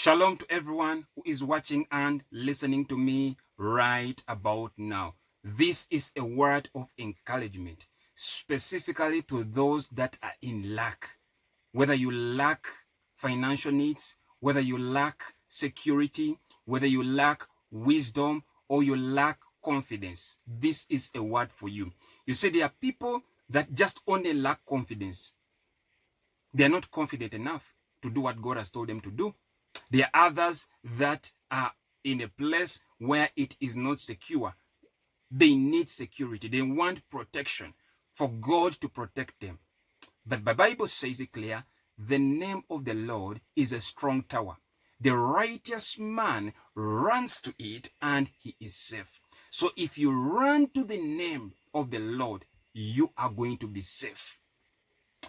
Shalom to everyone who is watching and listening to me right about now. This is a word of encouragement, specifically to those that are in lack. Whether you lack financial needs, whether you lack security, whether you lack wisdom, or you lack confidence, this is a word for you. You see, there are people that just only lack confidence. They are not confident enough to do what God has told them to do. There are others that are in a place where it is not secure. They need security. They want protection for God to protect them. But the Bible says it clear, the name of the Lord is a strong tower. The righteous man runs to it and he is safe. So if you run to the name of the Lord, you are going to be safe.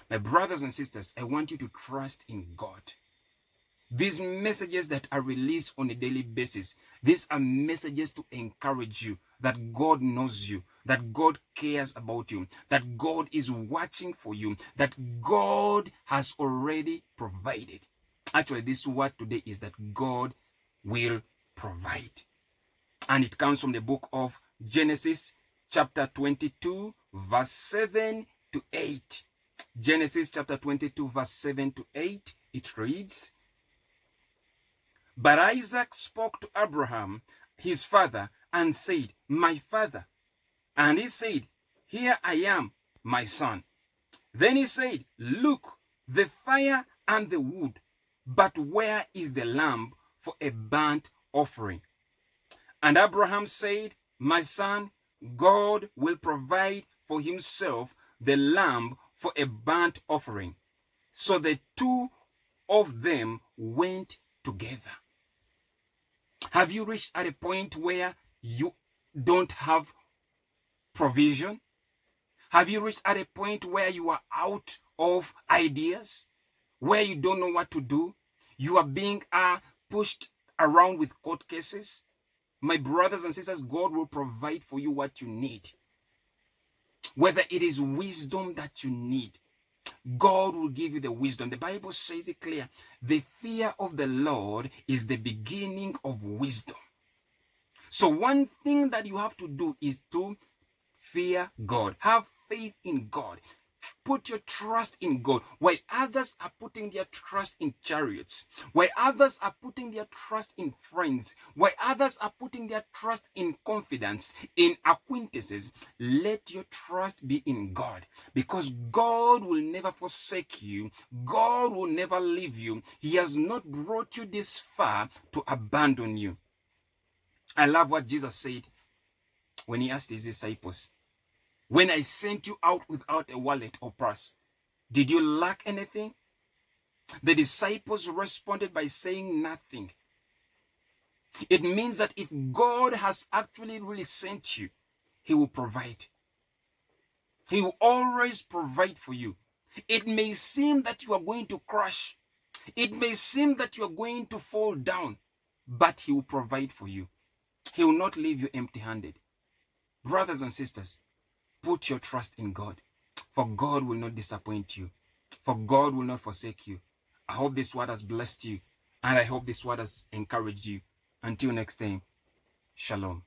My brothers and sisters, I want you to trust in God. These messages that are released on a daily basis, these are messages to encourage you that God knows you, that God cares about you, that God is watching for you, that God has already provided. Actually, this word today is that God will provide. And it comes from the book of Genesis, chapter 22, verse 7 to 8. Genesis chapter 22, verse 7 to 8, it reads, "But Isaac spoke to Abraham, his father, and said, 'My father.' And he said, 'Here I am, my son.' Then he said, 'Look, the fire and the wood, but where is the lamb for a burnt offering?' And Abraham said, 'My son, God will provide for himself the lamb for a burnt offering.' So the two of them went together." Have you reached at a point where you don't have provision? Have you reached at a point where you are out of ideas? Where you don't know what to do? You are being pushed around with court cases? My brothers and sisters, God will provide for you what you need. Whether it is wisdom that you need, God will give you the wisdom. The Bible says it clear. The fear of the Lord is the beginning of wisdom. So one thing that you have to do is to fear God. Have faith in God. Put your trust in God. While others are putting their trust in chariots, while others are putting their trust in friends, while others are putting their trust in confidence, in acquaintances, let your trust be in God, because God will never forsake you. God will never leave you. He has not brought you this far to abandon you. I love what Jesus said when he asked his disciples, "When I sent you out without a wallet or purse, did you lack anything?" The disciples responded by saying nothing. It means that if God has actually really sent you, he will provide. He will always provide for you. It may seem that you are going to crash. It may seem that you are going to fall down, but he will provide for you. He will not leave you empty-handed. Brothers and sisters, put your trust in God, for God will not disappoint you, for God will not forsake you. I hope this word has blessed you, and I hope this word has encouraged you. Until next time, shalom.